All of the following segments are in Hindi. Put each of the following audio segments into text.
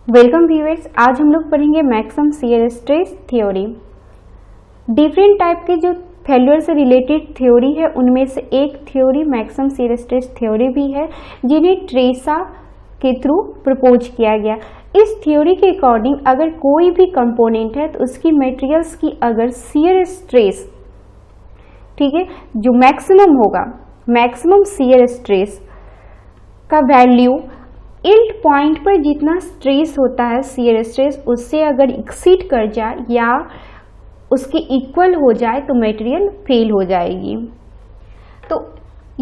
Welcome viewers. आज हम लोग पढ़ेंगे maximum shear stress theory. Different type के जो फेल्योर से रिलेटेड थ्योरी है उनमें से एक theory maximum shear stress theory भी है, जिन्हें ट्रेसा के थ्रू प्रपोज किया गया। इस थ्योरी के अकॉर्डिंग अगर कोई भी कंपोनेंट है तो उसकी मटेरियल्स की अगर शियर स्ट्रेस, ठीक है, जो मैक्सिमम होगा, मैक्सिमम शियर स्ट्रेस का वैल्यू इल्ड पॉइंट पर जितना स्ट्रेस होता है शियर स्ट्रेस, उससे अगर एक्सीड कर जाए या उसके इक्वल हो जाए तो मटेरियल फेल हो जाएगी। तो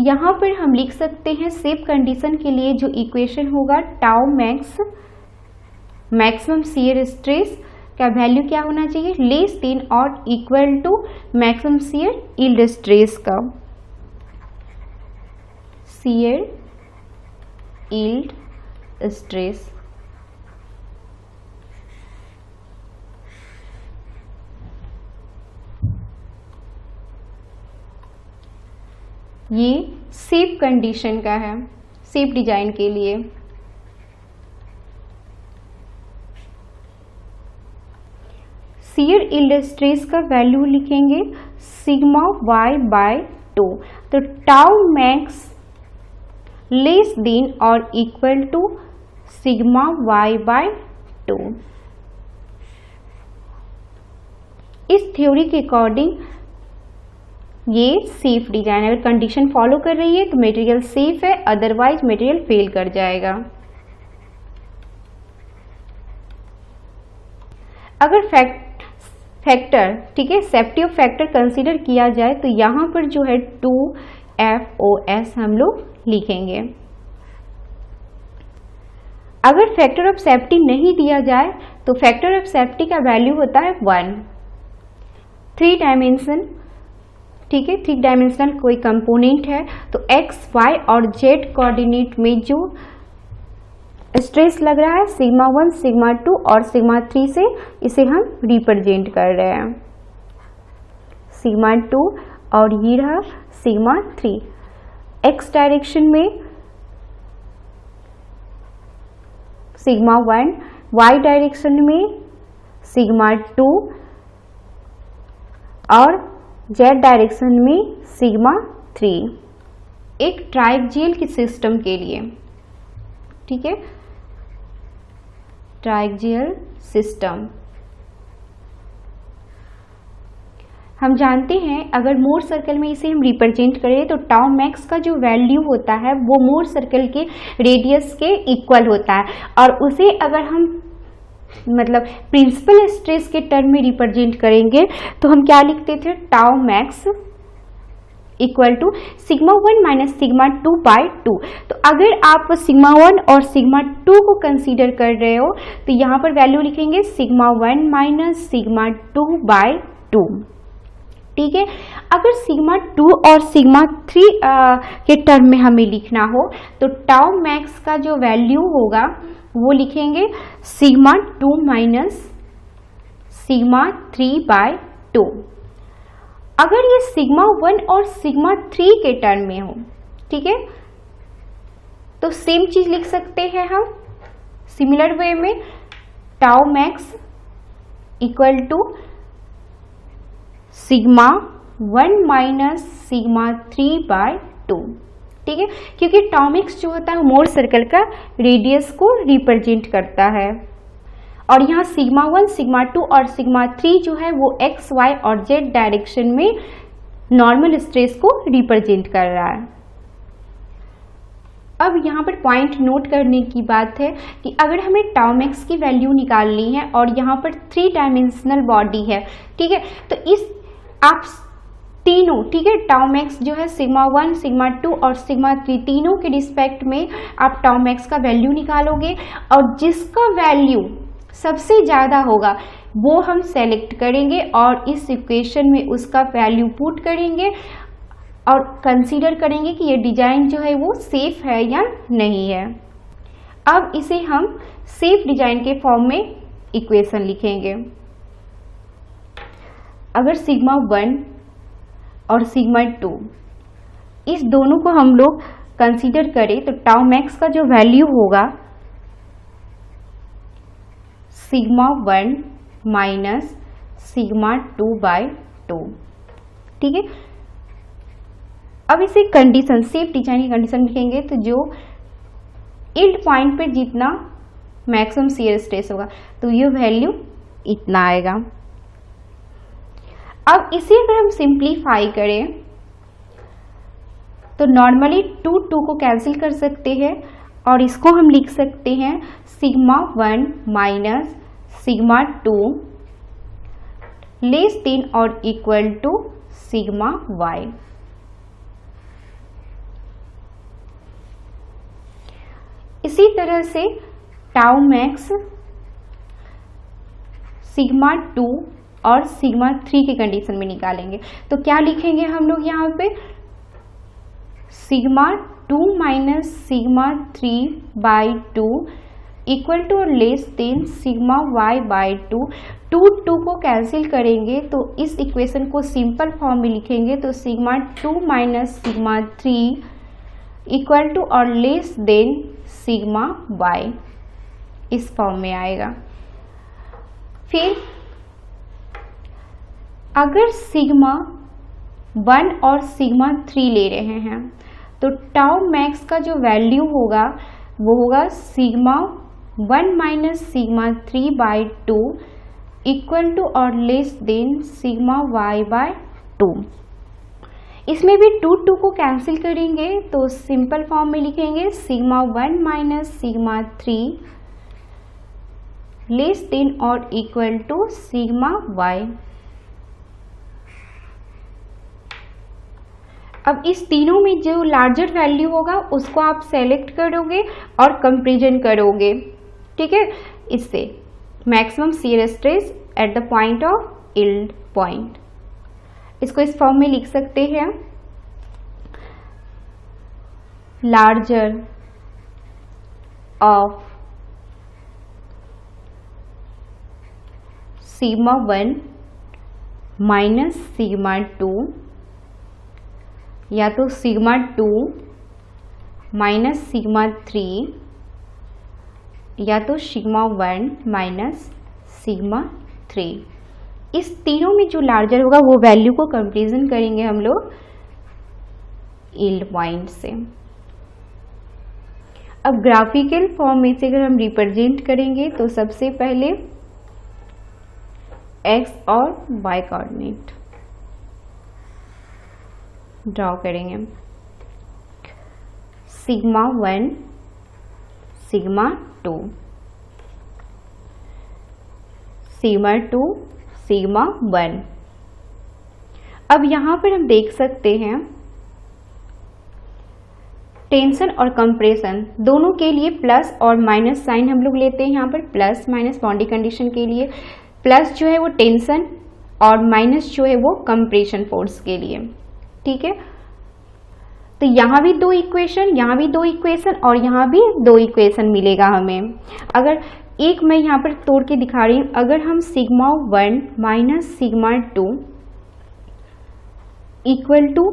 यहाँ पर हम लिख सकते हैं सेफ कंडीशन के लिए जो इक्वेशन होगा tau max, maximum shear stress का वैल्यू क्या होना चाहिए, लेस देन और equal to maximum shear yield stress का, शियर इल्ड स्ट्रेस। ये सेफ कंडीशन का है, सेफ डिजाइन के लिए। शियर इल्ड स्ट्रेस का वैल्यू लिखेंगे सिग्मा y बाय 2। तो टाउ मैक्स लेस देन और equal to sigma y by 2। इस थ्योरी के अकॉर्डिंग ये सेफ डिजाइन, अगर कंडीशन फॉलो कर रही है तो मटेरियल सेफ है, अदरवाइज मटेरियल फेल कर जाएगा। अगर फैक्टर, ठीक है, सेफ्टी ऑफ फैक्टर कंसीडर किया जाए तो यहाँ पर जो है 2FOS हम लोग लिखेंगे। अगर फैक्टर ऑफ सेफ्टी नहीं दिया जाए तो फैक्टर ऑफ सेफ्टी का वैल्यू होता है 1। 3 डायमेंशन, ठीक है, 3 डायमेंशनल कोई कंपोनेंट है तो x, y और z कोऑर्डिनेट में जो स्ट्रेस लग रहा है सिग्मा 1, सिग्मा 2 और सिग्मा 3 से इसे हम रिप्रेजेंट कर रहे हैं। सिग्मा 2 और ये रहा सिग्मा 3। x डायरेक्शन में सिग्मा 1, y डायरेक्शन में सिग्मा 2 और z डायरेक्शन में सिग्मा 3। एक ट्राइएक्सियल के सिस्टम के लिए, ठीक है, ट्राइएक्सियल सिस्टम हम जानते हैं अगर मोर सर्कल में इसे हम रिप्रेजेंट करें तो टाउ मैक्स का जो वैल्यू होता है वो मोर सर्कल के रेडियस के इक्वल होता है, और उसे अगर हम मतलब प्रिंसिपल स्ट्रेस के टर्म में रिप्रेजेंट करेंगे तो हम क्या लिखते थे, tau max equal to sigma 1 minus sigma 2 by 2। तो अगर आप सिग्मा 1 और सिग्मा 2 को कंसीडर कर रहे हो तो यहाँ पर वैल्यू लिखेंगे सिग्मा 1 माइनस सिग्मा 2 बाय 2, ठीक है। अगर सिग्मा 2 और सिग्मा 3 के टर्म में हमें लिखना हो तो टाउ मैक्स का जो वैल्यू होगा वो लिखेंगे सिग्मा 2 माइनस सिग्मा 3 बाय 2। अगर ये सिग्मा 1 और सिग्मा 3 के टर्म में हो, ठीक है, तो सेम चीज लिख सकते हैं हम सिमिलर वे में, tau max equal to sigma 1 minus sigma 3 by 2, ठीक है, क्योंकि टाउ मैक्स जो होता है मोर सर्कल का रेडियस को रिप्रेजेंट करता है, और यहाँ सिग्मा 1, सिग्मा 2 और सिग्मा 3 जो है वो x, y और z डायरेक्शन में नॉर्मल स्ट्रेस को रिप्रेजेंट कर रहा है। अब यहाँ पर पॉइंट नोट करने की बात है कि अगर हमें टाउ मैक्स की वैल्यू निकालनी है और यहाँ पर 3 डायमेंशनल बॉडी है, ठीक है, तो इस आप तीनों, ठीक है, टाउ मैक्स जो है सिग्मा 1, सिग्मा 2 और सिग्मा 3 तीनों के रिस्पेक्ट में आप टाउ मैक्स का वैल्यू निकालोगे, और जिसका वैल्यू सबसे ज़्यादा होगा वो हम सेलेक्ट करेंगे और इस इक्वेशन में उसका वैल्यू पुट करेंगे और कंसीडर करेंगे कि ये डिजाइन जो है वो सेफ है या नहीं है। अब इसे हम सेफ डिजाइन के फॉर्म में इक्वेशन लिखेंगे। अगर सिग्मा 1 और सिग्मा 2 इस दोनों को हम लोग कंसीडर करें तो टाउ मैक्स का जो वैल्यू होगा सिग्मा 1 माइनस सिग्मा 2 बाई 2। ठीक है, अब इसे कंडीशन, सेफ डिजाइन की कंडीशन लिखेंगे तो जो यील्ड पॉइंट पर जितना मैक्सिमम शियर स्ट्रेस होगा तो ये वैल्यू इतना आएगा। अब इसे अगर हम सिंप्लीफाई करें तो नॉर्मली 2 को कैंसिल कर सकते हैं और इसको हम लिख सकते हैं sigma 1 minus sigma 2 less than और इक्वल टू सिग्मा y। इसी तरह से टाउ मैक्स सिग्मा 2 और सिग्मा 3 की कंडीशन में निकालेंगे तो क्या लिखेंगे हम लोग यहाँ पे sigma 2 minus sigma 3 by 2 equal to और less than sigma y by 2। 2 को कैंसिल करेंगे तो इस इक्वेशन को सिंपल फॉर्म में लिखेंगे तो sigma 2 minus sigma 3 equal to और लेस देन सिग्मा y इस फॉर्म में आएगा। फिर अगर सिग्मा 1 और सिग्मा 3 ले रहे हैं तो टाउ मैक्स का जो वैल्यू होगा वो होगा sigma 1 minus sigma 3 by 2 equal to और less than sigma y by 2। इसमें भी 2 को कैंसिल करेंगे तो सिंपल फॉर्म में लिखेंगे sigma 1 minus sigma 3 less than और इक्वल टू सिग्मा y। अब इस तीनों में जो लार्जर वैल्यू होगा उसको आप सेलेक्ट करोगे और कंपैरिजन करोगे। ठीक है, इससे maximum shear stress at the point of yield point, इसको इस फॉर्म में लिख सकते हैं larger of sigma 1 minus sigma 2 या तो सिग्मा 2 माइनस सिग्मा 3 या तो सिग्मा 1 माइनस सिग्मा 3। इस तीनों में जो लार्जर होगा वो वैल्यू को कंपैरिजन करेंगे हम लोग यील्ड पॉइंट से। अब ग्राफिकल फॉर्म में से अगर हम रिप्रेजेंट करेंगे तो सबसे पहले x और y कोऑर्डिनेट ड्रॉ करेंगे। Sigma 1 sigma 2 sigma 2 sigma 1। अब यहाँ पर हम देख सकते हैं टेंशन और कंप्रेशन दोनों के लिए प्लस और माइनस साइन हम लोग लेते हैं। यहाँ पर प्लस माइनस बाउंड्री कंडीशन के लिए प्लस जो है वो टेंशन और माइनस जो है वो कंप्रेशन फोर्स के लिए। ठीक है, तो यहाँ भी 2 इक्वेशन, यहाँ भी 2 इक्वेशन और यहाँ भी 2 इक्वेशन मिलेगा हमें। अगर एक मैं यहाँ पर तोड़ के दिखा रही हूँ, अगर हम sigma 1 minus sigma 2 equal to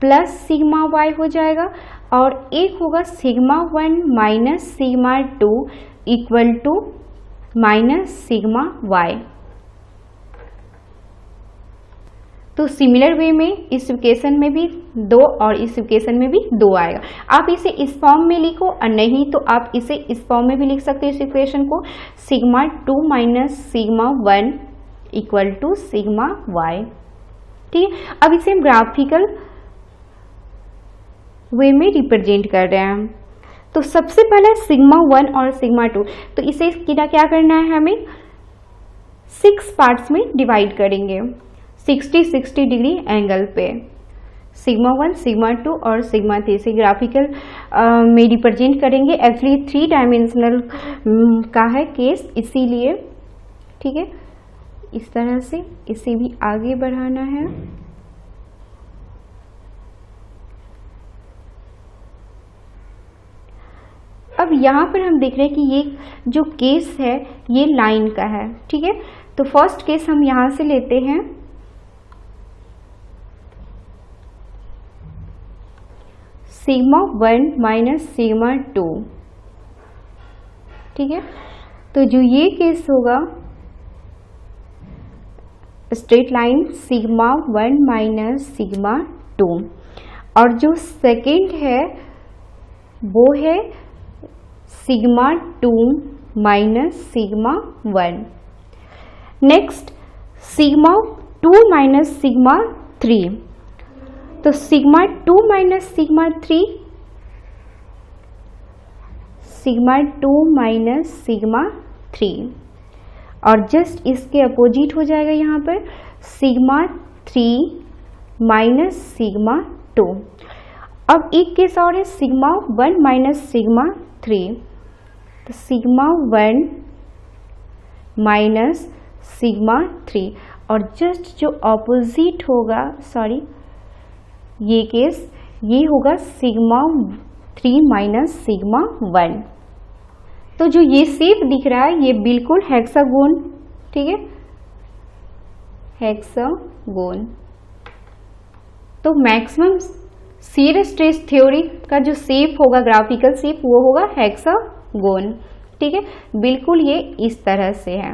plus sigma y हो जाएगा और एक होगा sigma 1 minus sigma 2 equal to minus sigma y। तो सिमिलर वे में इस इक्वेशन में भी 2 और इस इक्वेशन में भी 2 आएगा। आप इसे इस फॉर्म में लिखो और नहीं तो आप इसे इस फॉर्म में भी लिख सकते हो इस इक्वेशन को sigma 2 minus sigma 1 equal to sigma y। ठीक है, अब इसे हम ग्राफिकल वे में रिप्रेजेंट कर रहे हैं। तो सबसे पहले सिग्मा 1 और सिग्मा 2, तो इसे क्या करना है, हमें 6 पार्ट्स में डिवाइड करेंगे 60-60 डिग्री एंगल पे। सिग्मा 1 सिग्मा 2 और सिग्मा 3 से ग्राफिकल में रिप्रेजेंट करेंगे। एक्चुअली 3 डायमेंशनल का है केस, इसीलिए। ठीक है, इस तरह से इसे भी आगे बढ़ाना है। अब यहाँ पर हम देख रहे हैं कि ये जो केस है ये लाइन का है। ठीक है, तो फर्स्ट केस हम यहाँ से लेते हैं सिग्मा 1 माइनस सिग्मा 2। ठीक है, तो जो ये केस होगा straight line sigma 1 minus sigma 2, और जो सेकेंड है वो है sigma 2 minus sigma 1। Next sigma 2 minus sigma 3, तो sigma 2 minus sigma 3, sigma 2 minus sigma 3, और जस्ट इसके अपोजिट हो जाएगा यहाँ पर सिग्मा 3 माइनस सिग्मा 2। अब एक केस और है सिग्मा 1 माइनस सिग्मा 3, तो सिग्मा 1 माइनस सिग्मा 3, और जस्ट जो ऑपोजिट होगा, सॉरी ये केस, ये होगा सिग्मा 3 माइनस सिग्मा 1। तो जो ये शेप दिख रहा है ये बिल्कुल हेक्सागोन, ठीक है, हेक्सागोन। तो मैक्सिमम शियर स्ट्रेस थ्योरी का जो शेप होगा, ग्राफिकल शेप, वो होगा हेक्सागोन, ठीक है, बिल्कुल ये इस तरह से है।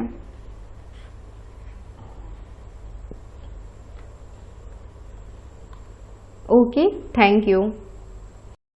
Okay, thank you.